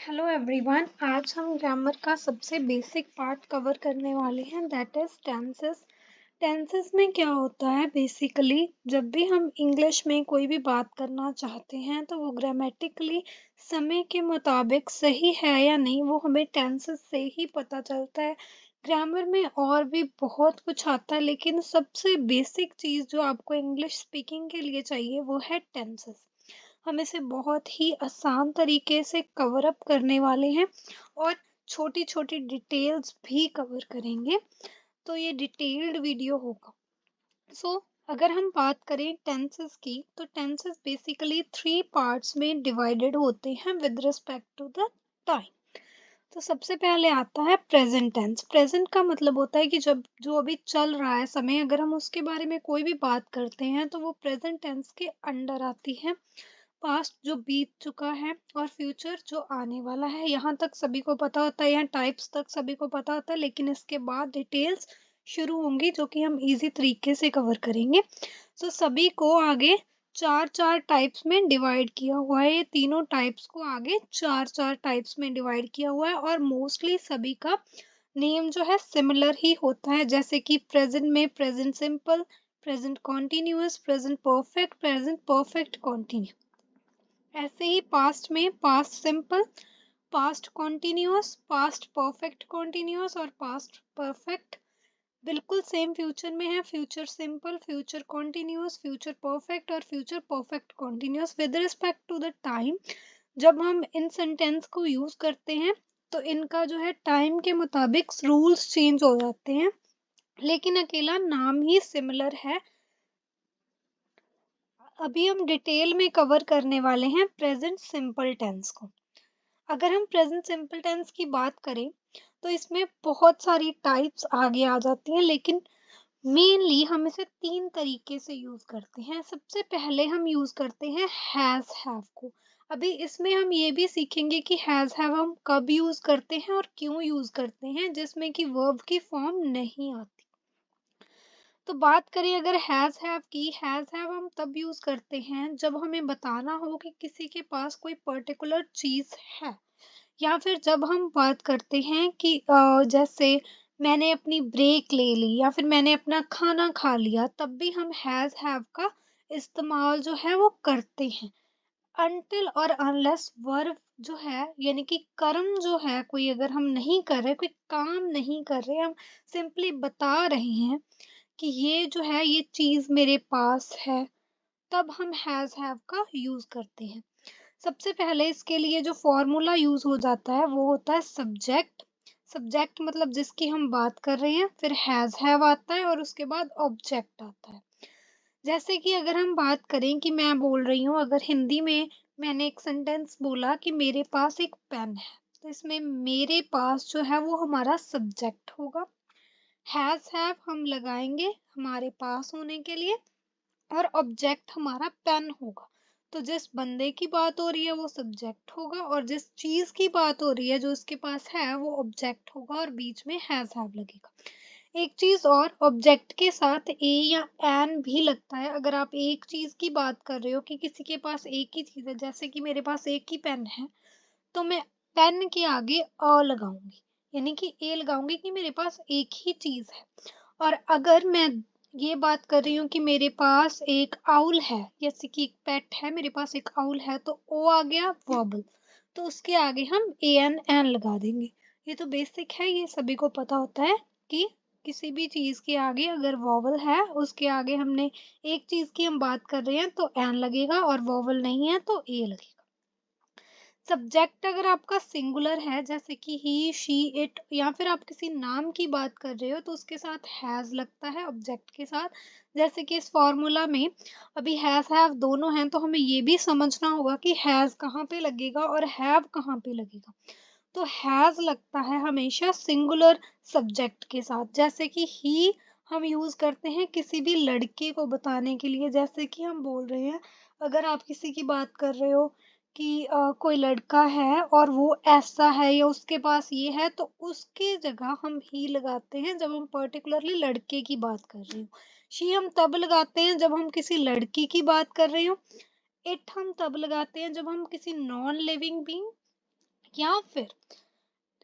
Hello everyone. आज हम grammar का सबसे बेसिक पार्ट कवर करने वाले हैं, दैट इज टेंसेस। टेंसेस में क्या होता है बेसिकली, जब भी हम इंग्लिश में कोई भी बात करना चाहते हैं तो वो ग्रामेटिकली समय के मुताबिक सही है या नहीं, वो हमें टेंसेस से ही पता चलता है। ग्रामर में और भी बहुत कुछ आता है, लेकिन सबसे बेसिक चीज़ जो आपको इंग्लिश स्पीकिंग के लिए चाहिए वो है टेंसेस। हम इसे बहुत ही आसान तरीके से कवर अप करने वाले हैं और छोटी छोटी डिटेल्स भी कवर करेंगे, तो ये डिटेल्ड वीडियो होगा। सो अगर हम बात करें टेंसेस की, तो टेंसेस बेसिकली 3 पार्ट्स में डिवाइडेड होते हैं with respect to the time. तो सबसे पहले आता है प्रेजेंट टेंस। प्रेजेंट का मतलब होता है कि जब जो अभी चल रहा है समय, अगर हम उसके बारे में कोई भी बात करते हैं तो वो प्रेजेंट टेंस के अंडर आती है। पास्ट जो बीत चुका है और फ्यूचर जो आने वाला है, यहाँ तक सभी को पता होता है, यहाँ टाइप्स तक सभी को पता होता है, लेकिन इसके बाद डिटेल्स शुरू होंगी जो कि हम इजी तरीके से कवर करेंगे। तो सभी को आगे चार चार टाइप्स में डिवाइड किया हुआ है। ये तीनों टाइप्स को आगे चार चार टाइप्स में डिवाइड किया हुआ है और मोस्टली सभी का नेम जो है सिमिलर ही होता है, जैसे कि प्रेजेंट में present simple, present continuous, present perfect, present perfect continue. ऐसे ही पास्ट में past simple, past continuous, past perfect continuous और पास्ट परफेक्ट। बिल्कुल सेम फ्यूचर में है, future simple, future continuous, future perfect और future perfect continuous. With respect to the time, जब हम इन सेंटेंस को यूज करते हैं तो इनका जो है टाइम के मुताबिक रूल्स चेंज हो जाते हैं, लेकिन अकेला नाम ही सिमिलर है। अभी हम डिटेल में कवर करने वाले हैं प्रेजेंट सिंपल टेंस को। अगर हम प्रेजेंट सिंपल टेंस की बात करें तो इसमें बहुत सारी टाइप्स आगे आ जाती हैं, लेकिन मेनली हम इसे 3 तरीके से यूज करते हैं। सबसे पहले हम यूज करते हैं हैज हैव को। अभी इसमें हम ये भी सीखेंगे कि हैज हैव हम कब यूज करते हैं और क्यों यूज करते हैं, जिसमें कि वर्ब की फॉर्म नहीं आती। तो बात करें अगर हैज हैव की, हैज हैव हम तब यूज करते हैं जब हमें बताना हो कि किसी के पास कोई पर्टिकुलर चीज है, या फिर जब हम बात करते हैं कि जैसे मैंने अपनी ब्रेक ले ली या फिर मैंने अपना खाना खा लिया, तब भी हम हैज हैव का इस्तेमाल जो है वो करते हैं। अनटिल और अनलेस वर्ब जो है, यानी कि कर्म जो है, कोई अगर हम नहीं कर रहे, कोई काम नहीं कर रहे, हम सिंपली बता रहे हैं कि ये जो है ये चीज मेरे पास है, तब हम हैज हैव का यूज करते हैं। सबसे पहले इसके लिए जो फॉर्मूला यूज हो जाता है वो होता है सब्जेक्ट। सब्जेक्ट मतलब जिसकी हम बात कर रहे हैं, फिर हैज हैव आता है और उसके बाद ऑब्जेक्ट आता है। जैसे कि अगर हम बात करें कि मैं बोल रही हूँ, अगर हिंदी में मैंने एक सेंटेंस बोला कि मेरे पास एक पेन है, तो इसमें मेरे पास जो है वो हमारा सब्जेक्ट होगा। हैज हैव हम लगाएंगे हमारे पास होने के लिए और ऑब्जेक्ट हमारा पेन होगा। तो जिस बंदे की बात हो रही है वो सब्जेक्ट होगा और जिस चीज की बात हो रही है जो उसके पास है वो ऑब्जेक्ट होगा और बीच में हैज हैव लगेगा। एक चीज और, ऑब्जेक्ट के साथ ए या एन भी लगता है। अगर आप एक चीज की बात कर रहे हो कि किसी के पास एक ही चीज है, जैसे कि मेरे पास एक ही पेन है, तो मैं पेन के आगे अ लगाऊंगी, यानी कि ए लगाऊंगी कि मेरे पास एक ही चीज है। और अगर मैं ये बात कर रही हूँ कि मेरे पास एक आउल है, जैसे कि एक पेट है, मेरे पास एक आउल है, तो ओ आ गया वर्बल, तो उसके आगे हम ए एन एन लगा देंगे। ये तो बेसिक है, ये सभी को पता होता है कि किसी भी चीज के आगे अगर वॉवल है, उसके आगे हमने एक चीज की हम बात कर रहे हैं तो एन लगेगा और वॉवल नहीं है तो ए लगेगा। सब्जेक्ट अगर आपका सिंगुलर है, जैसे कि ही शी इट, या फिर आप किसी नाम की बात कर रहे हो, तो उसके साथ हैज लगता है ऑब्जेक्ट के साथ। जैसे कि इस फॉर्मूला में अभी हैज हैव दोनों हैं, तो हमें ये भी समझना होगा कि हैज कहाँ पे लगेगा और हैव कहाँ पे लगेगा। तो हैज लगता है हमेशा सिंगुलर सब्जेक्ट के साथ। जैसे कि ही हम यूज करते हैं किसी भी लड़के को बताने के लिए, जैसे कि हम बोल रहे हैं, अगर आप किसी की बात कर रहे हो कि कोई लड़का है और वो ऐसा है या उसके पास ये है, तो उसके जगह हम ही लगाते हैं जब हम पर्टिकुलरली लड़के की बात कर रहे हो। शी हम तब लगाते हैं जब हम किसी लड़की की बात कर रहे हो। इट हम तब लगाते हैं जब हम किसी नॉन लिविंग बीइंग या फिर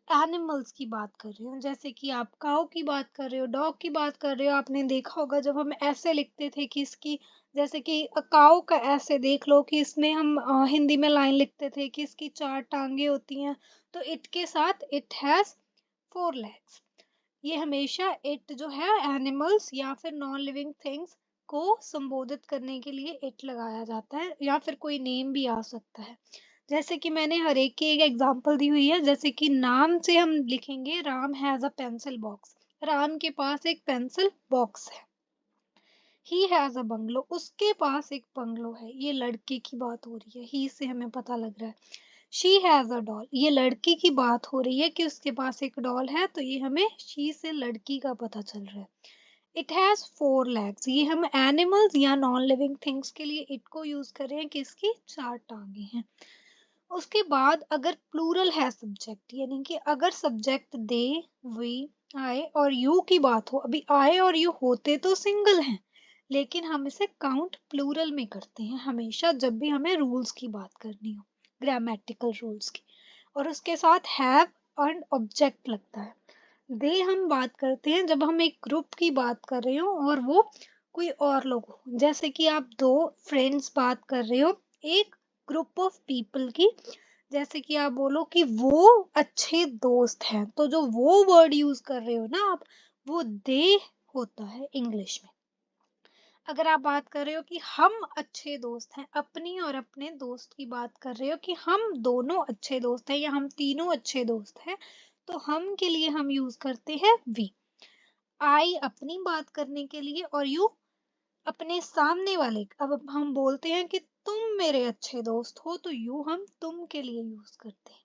एनिमल्स की बात कर रही हूँ, जैसे कि आप काऊ की बात कर रहे हो, डॉग की बात कर रहे हो। आपने देखा होगा जब हम ऐसे लिखते थे कि इसकी, जैसे कि काऊ का ऐसे देख लो कि इसमें हम हिंदी में लाइन लिखते थे कि इसकी 4 टांगे होती हैं, तो इट के साथ इट हैज 4 legs। ये हमेशा इट जो है एनिमल्स या फिर नॉन लिविंग थिंग्स को संबोधित करने के लिए इट लगाया जाता है, या फिर कोई नेम भी आ सकता है। जैसे कि मैंने हर एक की एक एग्जांपल दी हुई है, जैसे कि नाम से हम लिखेंगे Ram has a pencil box, Ram के पास एक पेंसिल बॉक्स है। ही हैज अ बंगलो, उसके पास एक बंगलो है, ये लड़के की बात हो रही है, ही से हमें पता लग रहा है। शी हैज अ डॉल, ये लड़की की बात हो रही है कि उसके पास एक डॉल है, तो ये हमें शी से लड़की का पता चल रहा है। इट हैज 4 legs, ये हम एनिमल्स या नॉन लिविंग थिंग्स के लिए इट को यूज कर रहे हैं कि इसकी 4 टांगे हैं। उसके बाद अगर प्लूरल है सब्जेक्ट, यानी कि अगर सब्जेक्ट दे, वी, आई और यू की बात हो, अभी आई और यू होते तो सिंगल हैं, लेकिन हम इसे काउंट प्लूरल में करते हैं हमेशा जब भी हमें रूल्स की बात करनी हो, ग्रामेटिकल रूल्स की। और उसके साथ हैव और ऑब्जेक्ट लगता है। दे हम बात करते हैं जब हम एक ग्रुप की बात कर रहे हो और वो कोई और लोग हो, जैसे कि आप दो फ्रेंड्स बात कर रहे हो एक ग्रुप ऑफ पीपल की, जैसे कि आप बोलो कि वो अच्छे दोस्त हैं, तो जो वो वर्ड यूज कर रहे हो ना आप, वो दे होता है इंग्लिश में। अगर आप बात कर रहे हो कि हम अच्छे दोस्त हैं, अपनी और अपने दोस्त की बात कर रहे हो कि हम दोनों अच्छे दोस्त हैं या हम तीनों अच्छे दोस्त हैं, तो हम के लिए हम यूज करते हैं वी। आई अपनी बात करने के लिए, और यू अपने सामने वाले, अब हम बोलते हैं कि तुम मेरे अच्छे दोस्त हो, तो यू हम तुम के लिए यूज करते हैं।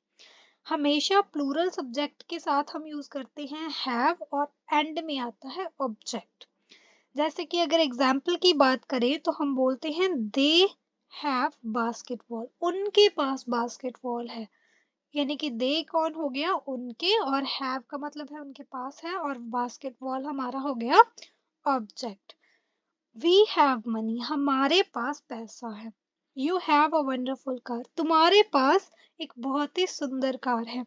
हमेशा प्लूरल सब्जेक्ट के साथ हम यूज करते हैं हैव, और एंड में आता है ऑब्जेक्ट। जैसे कि अगर एग्जाम्पल की बात करें तो हम बोलते हैं दे हैव बास्केटबॉल, उनके पास बास्केटबॉल है, यानी कि दे कौन हो गया, उनके, और हैव का मतलब है उनके पास है, और बास्केटबॉल हमारा हो गया ऑब्जेक्ट। वी हैव मनी, हमारे पास पैसा है। You have a wonderful car, तुम्हारे पास एक बहुत ही सुंदर कार है।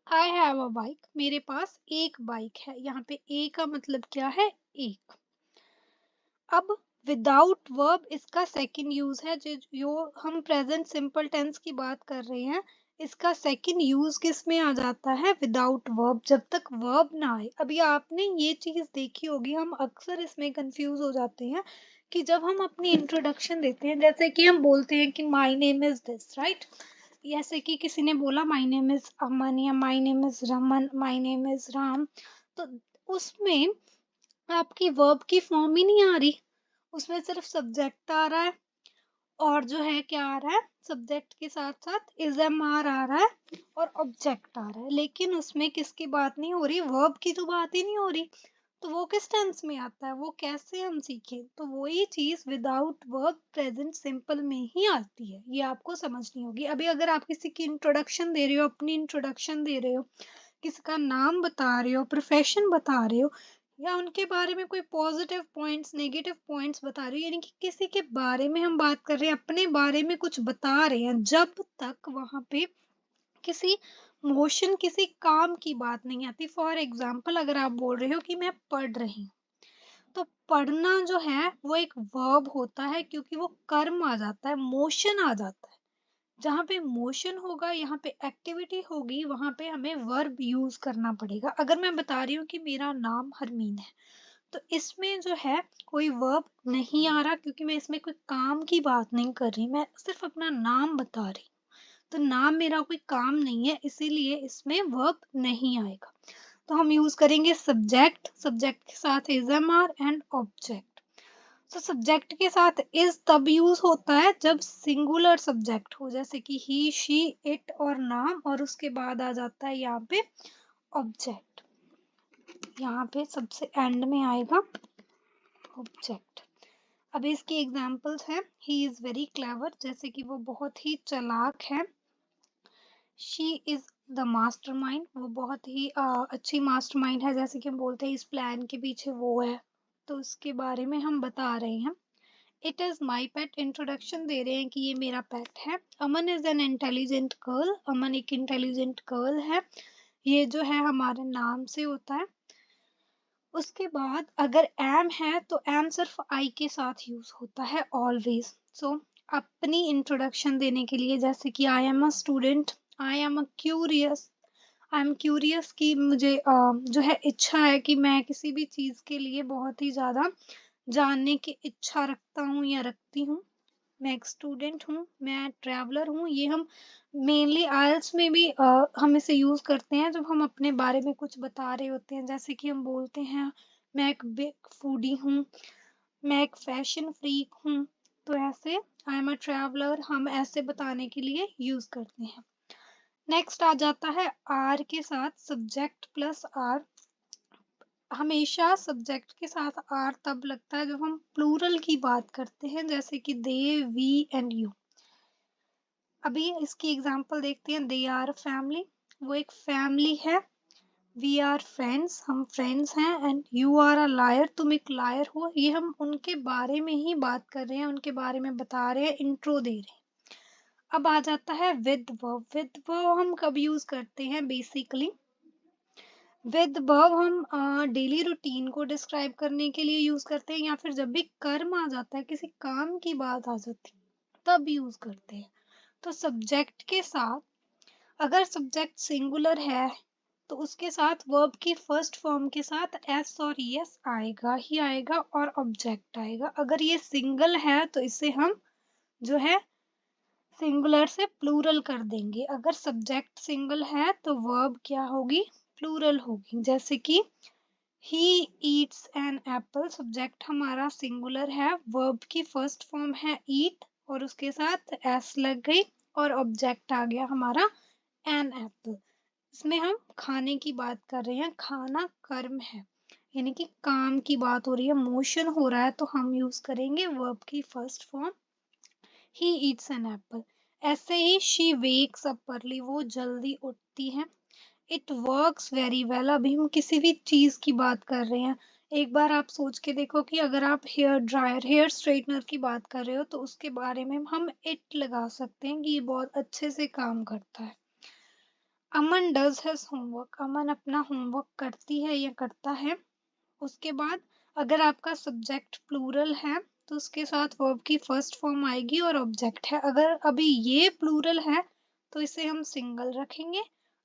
आई हैव अ बाइक, मेरे पास एक बाइक है, यहाँ पे ए का मतलब क्या है, एक। अब विदाउट वर्ब इसका सेकंड यूज है, जो हम प्रेजेंट सिंपल टेंस की बात कर रहे हैं, इसका सेकंड यूज किस में आ जाता है, विदाउट वर्ब, जब तक वर्ब ना आए। अभी आपने ये चीज देखी होगी, हम अक्सर इसमें कंफ्यूज हो जाते हैं कि जब हम अपनी इंट्रोडक्शन देते हैं, जैसे कि हम बोलते हैं कि my name is this, right, जैसे कि किसी ने बोला माय नेम इज अमन या my name is Raman, my name is Ram, तो उसमें आपकी वर्ब की फॉर्म ही नहीं आ रही, उसमें सिर्फ सब्जेक्ट आ रहा है, और जो है क्या आ रहा है, सब्जेक्ट के साथ साथ इज एम आर आ रहा है, और ऑब्जेक्ट आ रहा है, लेकिन उसमें किसकी बात नहीं हो रही, वर्ब की तो बात ही नहीं हो रही। तो वो किस टेंस में आता है, वो कैसे हम सीखें, तो वही चीज विदाउट वर्ब प्रेजेंट सिंपल में ही आती है, ये आपको समझनी होगी। अभी अगर आप किसी की इंट्रोडक्शन दे रहे हो, अपनी इंट्रोडक्शन दे रहे हो, किसी का नाम बता रहे हो, प्रोफेशन बता रहे हो, या उनके बारे में कोई पॉजिटिव पॉइंट्स नेगेटिव पॉइंट्स बता रहे हो, यानी कि किसी के बारे में हम बात कर रहे हैं, अपने बारे में कुछ बता रहे हैं, जब तक वहां पे किसी मोशन, किसी काम की बात नहीं आती। फॉर एग्जाम्पल अगर आप बोल रहे हो कि मैं पढ़ रही हूँ, तो पढ़ना जो है वो एक वर्ब होता है, क्योंकि वो कर्म आ जाता है, मोशन आ जाता है। जहाँ पे मोशन होगा, यहाँ पे एक्टिविटी होगी, वहां पे हमें वर्ब यूज करना पड़ेगा। अगर मैं बता रही हूँ कि मेरा नाम हरमीन है, तो इसमें जो है कोई वर्ब नहीं आ रहा, क्योंकि मैं इसमें कोई काम की बात नहीं कर रही, मैं सिर्फ अपना नाम बता रही हूँ। तो नाम मेरा कोई काम नहीं है, इसीलिए इसमें वर्ब नहीं आएगा। तो हम यूज करेंगे सब्जेक्ट, सब्जेक्ट के साथ is am are and object. तो सब्जेक्ट के साथ इज तब यूज होता है जब सिंगुलर सब्जेक्ट हो, जैसे कि ही, शी, इट और नाम, और उसके बाद आ जाता है यहाँ पे ऑब्जेक्ट, यहाँ पे सबसे एंड में आएगा ऑब्जेक्ट। अब इसकी एग्जांपल्स हैं, ही इज वेरी क्लेवर, जैसे कि वो बहुत ही चालाक है। शी इज द मास्टरमाइंड, वो बहुत ही अच्छी मास्टरमाइंड है, जैसे कि हम बोलते हैं इस प्लान के पीछे वो है, तो उसके बारे में हम बता रहे हैं। It is my pet, introduction दे रहे हैं कि ये मेरा पेट है। Aman is an intelligent girl, Aman एक इंटेलिजेंट गर्ल है। ये जो है हमारे नाम से होता है। उसके बाद अगर एम है तो एम सिर्फ आई के साथ यूज होता है ऑलवेज। सो अपनी इंट्रोडक्शन देने के लिए, जैसे कि I am a student, I am a curious, I am curious कि मुझे जो है इच्छा है कि मैं किसी भी चीज के लिए बहुत ही ज्यादा जानने की इच्छा रखता हूँ या रखती हूँ। मैं एक स्टूडेंट हूँ, मैं ट्रैवलर हूँ। ये हम मेनली आइल्स में भी हम इसे यूज करते हैं जब हम अपने बारे में कुछ बता रहे होते हैं। जैसे कि हम बोलते हैं मैं एक बिग फूडी हूँ, मैं एक फैशन फ्रीक हूँ। तो ऐसे आई एम अ ट्रैवलर हम ऐसे बताने के लिए यूज करते हैं। नेक्स्ट आ जाता है आर के साथ सब्जेक्ट प्लस आर। हमेशा सब्जेक्ट के साथ आर तब लगता है जब हम प्लूरल की बात करते हैं, जैसे कि दे, वी एंड यू। अभी इसकी एग्जांपल देखते हैं। दे आर फैमिली, वो एक फैमिली है। वी आर फ्रेंड्स, हम फ्रेंड्स हैं। And you are a liar, तुम एक लायर हो। ये हम उनके बारे में ही बात कर रहे हैं, उनके बारे में बता रहे हैं, इंट्रो दे रहे हैं। अब आ जाता है विद वर्ब। विद वर्ब हम कब यूज करते हैं? बेसिकली विद वर्ब हम डेली रूटीन को डिस्क्राइब करने के लिए यूज करते हैं, या फिर जब भी कर्म आ जाता है, किसी काम की बात आ जाती है, तब यूज करते हैं। तो सब्जेक्ट के साथ, अगर सब्जेक्ट सिंगुलर है तो उसके साथ वर्ब की फर्स्ट फॉर्म के साथ एस और यस आएगा ही आएगा और ऑब्जेक्ट आएगा। अगर ये सिंगल है तो इसे हम जो है सिंगुलर से प्लूरल कर देंगे। अगर सब्जेक्ट सिंगल है तो वर्ब क्या होगी? प्लूरल होगी। जैसे कि he eats an apple, subject हमारा सिंगुलर है, वर्ब की फर्स्ट फॉर्म है ईट और उसके साथ एस लग गई और ऑब्जेक्ट आ गया हमारा एन एप्पल। इसमें हम खाने की बात कर रहे हैं, खाना कर्म है, यानी कि काम की बात हो रही है, मोशन हो रहा है, तो हम यूज करेंगे वर्ब की फर्स्ट फॉर्म ही ईट्स एन एप्पल। ऐसे ही शी वेक्स अप अर्ली, वो जल्दी उठती है। इट वर्क्स वेरी वेल, अभी हम किसी भी चीज की बात कर रहे हैं। एक बार आप सोच के देखो कि अगर आप हेयर ड्रायर, हेयर स्ट्रेटनर की बात कर रहे हो तो उसके बारे में हम इट लगा सकते हैं कि ये बहुत अच्छे से काम करता है। अमन डज हिज होमवर्क, अमन अपना होमवर्क करती है या करता है। उसके बाद अगर आपका सब्जेक्ट प्लूरल है तो उसके साथ वर्ब की फर्स्ट फॉर्म आएगी और ऑब्जेक्ट है। अगर अभी ये प्लूरल है तो इसे हम सिंगल रखेंगे।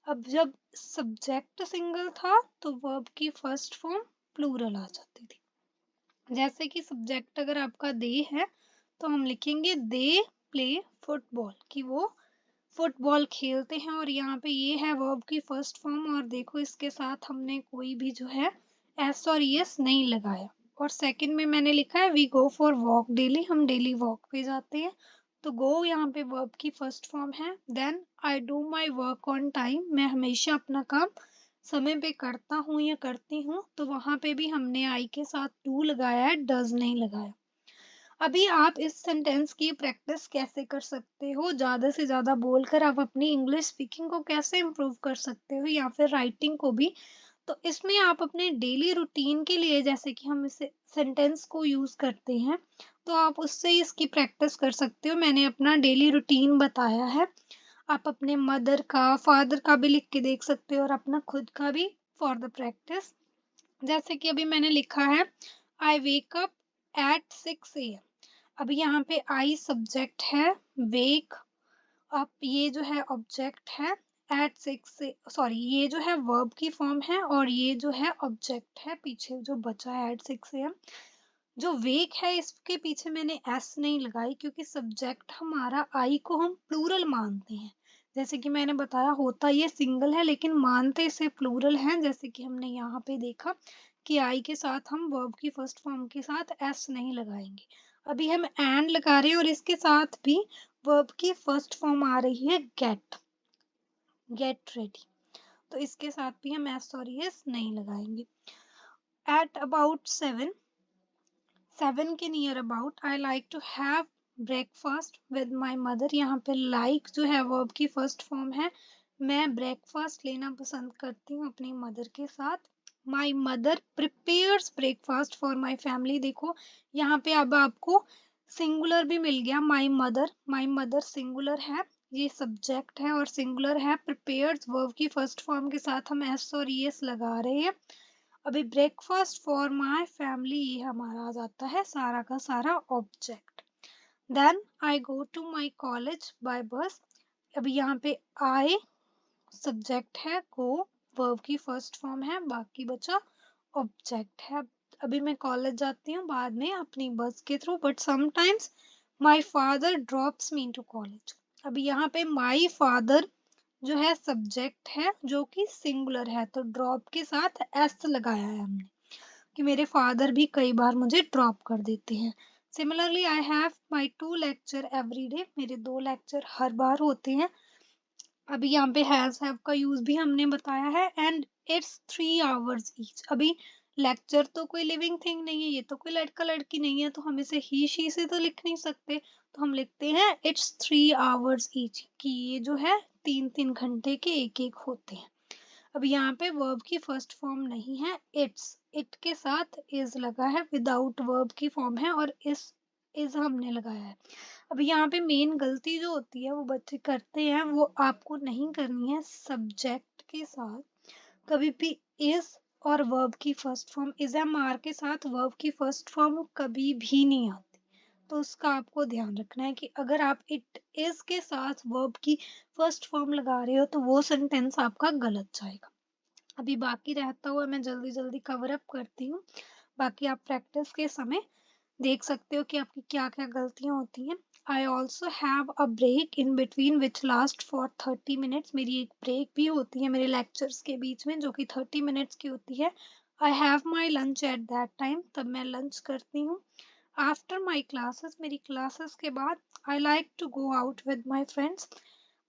अब जब सब्जेक्ट सिंगल था तो वर्ब की फर्स्ट फॉर्म प्लूरल आ जाती थी। जैसे कि सब्जेक्ट अगर आपका दे है तो हम लिखेंगे दे प्ले फुटबॉल, कि वो फुटबॉल खेलते हैं। और यहाँ पे ये है वर्ब की फर्स्ट फॉर्म, और देखो इसके साथ हमने कोई भी जो है एस और यस नहीं लगाया। और सेकंड में मैंने लिखा है we go for walk daily, हम डेली वॉक पे जाते हैं। तो गो यहाँ पे वर्ब की फर्स्ट फॉर्म है। Then I do my work on time, मैं हमेशा अपना काम समय पे करता हूँ या करती हूँ। तो वहां पे भी हमने आई के साथ टू लगाया है, डज नहीं लगाया। अभी आप इस सेंटेंस की प्रैक्टिस कैसे कर सकते हो? ज्यादा से ज्यादा बोलकर आप अपनी इंग्लिश स्पीकिंग को कैसे इम्प्रूव कर सकते हो, या फिर राइटिंग को भी। तो इसमें आप अपने डेली रूटीन के लिए, जैसे कि हम इस सेंटेंस को यूज करते हैं, तो आप उससे इसकी प्रैक्टिस कर सकते हो। मैंने अपना डेली रूटीन बताया है, आप अपने मदर का, फादर का भी लिख के देख सकते हो और अपना खुद का भी फॉर द प्रैक्टिस। जैसे कि अभी मैंने लिखा है आई वेक अप एट 6 AM। अभी यहाँ पे आई सब्जेक्ट है, वेक अप ये जो है ऑब्जेक्ट है, एट 6 से सॉरी ये जो है वर्ब की फॉर्म है और ये जो है ऑब्जेक्ट है पीछे जो बचा है एट 6 AM। जो वेक है इसके पीछे मैंने एस नहीं लगाई क्योंकि सब्जेक्ट हमारा आई को हम प्लूरल मानते हैं। जैसे कि मैंने बताया होता ये सिंगल है लेकिन मानते इसे प्लूरल है, जैसे कि हमने यहाँ पे देखा कि आई के साथ हम वर्ब की फर्स्ट फॉर्म के साथ एस नहीं लगाएंगे। अभी हम एंड लगा रहे हैं और इसके साथ भी वर्ब की फर्स्ट फॉर्म आ रही है गेट, गेट रेडी। तो इसके साथ भी हम एस और यस नहीं लगाएंगे। एट अबाउट 7 के near about I like to have breakfast with my mother. यहाँ पे लाइक जो है वर्ब की फर्स्ट फॉर्म है, मैं ब्रेकफास्ट लेना पसंद करती हूँ अपनी मदर के साथ। My mother prepares breakfast for my family. देखो यहाँ पे अब आपको सिंगुलर भी मिल गया, माई मदर सिंगुलर है, ये सब्जेक्ट है और सिंगुलर है। प्रिपेयर्स वर्ब की फर्स्ट फॉर्म के साथ हम एस और ईएस लगा रहे हैं। अभी ब्रेकफास्ट फॉर माई फैमिली, ये हमारा आ जाता है सारा का सारा object. Then I go to my college by bus, अभी यहाँ पे आई सब्जेक्ट है, गो वर्ब की फर्स्ट फॉर्म है, बाकी बचा ऑब्जेक्ट है। अभी मैं कॉलेज जाती हूँ बाद में अपनी बस के through, but sometimes my father drops me to college. अभी यहाँ पे माई फादर जो है सब्जेक्ट है जो कि सिंगुलर है, तो ड्रॉप के साथ एस लगाया है हमने कि मेरे फादर भी कई बार मुझे ड्रॉप कर देते हैं। Similarly I have my 2 lecture every day, मेरे 2 लेक्चर हर बार होते हैं। अभी यहाँ पे हैव का यूज भी हमने बताया है। एंड इट्स 3 आवर्स ईच, अभी लेक्चर तो कोई लिविंग थिंग नहीं है, ये तो कोई लड़का लड़की नहीं है, तो हम इसे ही शी से तो लिख नहीं सकते, तो हम लिखते हैं इट्स 3 आवर्स ईच, कि ये जो है 3-3 घंटे के एक एक होते हैं। अब यहाँ पे वर्ब की फर्स्ट फॉर्म नहीं है इट्स, इट के साथ इज लगा है, विदाउट वर्ब की फॉर्म है और इज हमने लगाया है। अब यहाँ पे मेन गलती जो होती है वो बच्चे करते हैं, वो आपको नहीं करनी है। सब्जेक्ट के साथ कभी भी इज और वर्ब की first form, is am are के साथ वर्ब की फर्स्ट फॉर्म कभी भी नहीं आती, तो उसका आपको ध्यान रखना है कि अगर आप इट इज के साथ वर्ब की फर्स्ट फॉर्म लगा रहे हो तो वो सेंटेंस आपका गलत जाएगा। अभी बाकी रहता हुआ मैं जल्दी जल्दी कवर अप करती हूँ, बाकी आप प्रैक्टिस के समय देख सकते हो कि आपकी क्या क्या गलतियां होती हैं। I also have a break in between which last for 30 minutes, मेरी एक ब्रेक भी होती है मेरे लेक्चर्स के बीच में जो कि 30 मिनट्स की होती है। I have my lunch at that time, तब मैं लंच करती हूँ। आफ्टर माई क्लासेस, मेरी क्लासेस के बाद I like to go out with my friends,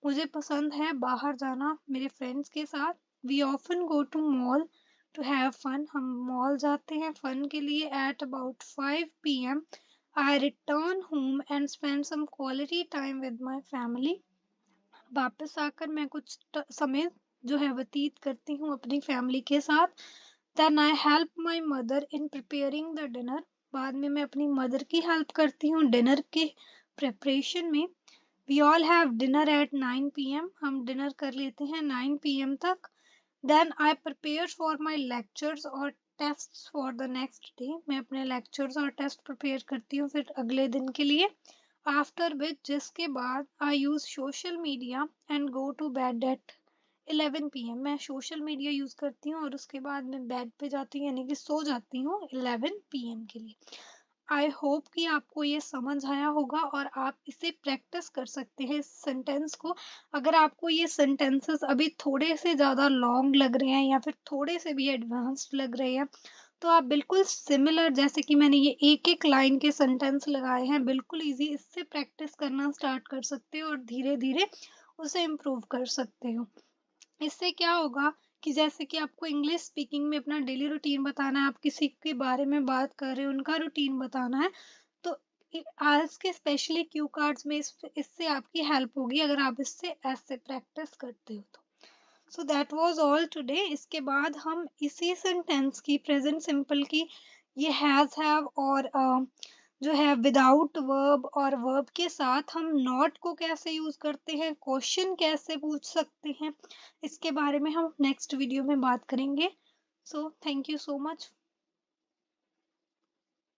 मुझे पसंद है बाहर जाना मेरे फ्रेंड्स के साथ। We often go to mall to have fun, हम मॉल जाते हैं फन के लिए। At about 5 PM I return home and spend some quality time with my family, वापस आकर मैं कुछ समय जो है व्यतीत करती हूँ अपनी फैमिली के साथ। Then I help my mother in preparing the dinner, बाद में मैं अपनी मदर की हेल्प करती हूँ डिनर के प्रिपरेशन में। We all have dinner at 9 PM, हम डिनर कर लेते हैं 9 PM तक। Then I prepare for my lectures और test for the next day, मैं अपने लेक्चर्स और टेस्ट प्रिपेयर करती हूँ फिर अगले दिन के लिए। आफ्टर विच, जिसके बाद I use social media and go to bed at 11 PM, मैं सोशल मीडिया यूज करती हूँ और उसके बाद मैं बेड पे जाती हूँ यानी कि सो जाती हूँ 11 PM के लिए। आई होप कि आपको ये समझ आया होगा और आप इसे प्रैक्टिस कर सकते हैं इस सेंटेंस को। अगर आपको ये सेंटेंसेस अभी थोड़े से ज़्यादा लॉन्ग लग रहे हैं या फिर थोड़े से भी एडवांस्ड लग रहे हैं, तो आप बिल्कुल सिमिलर, जैसे कि मैंने ये एक एक लाइन के सेंटेंस लगाए हैं, बिल्कुल इजी, इससे प्रैक्टिस करना स्टार्ट कर सकते हो और धीरे धीरे उसे इम्प्रूव कर सकते हो। इससे क्या होगा कि जैसे कि आपको इंग्लिश स्पीकिंग में अपना डेली रूटीन बताना है, आप किसी के बारे में बात कर रहे हो उनका रूटीन बताना है, तो आज के स्पेशली क्यू कार्ड्स में इससे आपकी हेल्प होगी अगर आप इससे ऐसे प्रैक्टिस करते हो तो। So that was all today. इसके बाद हम इसी सेंटेंस की प्रेजेंट सिंपल की ये हैव और जो है विदाउट वर्ब और वर्ब के साथ हम नॉट को कैसे यूज करते हैं, क्वेश्चन कैसे पूछ सकते हैं, इसके बारे में हम नेक्स्ट वीडियो में बात करेंगे। So thank you so much.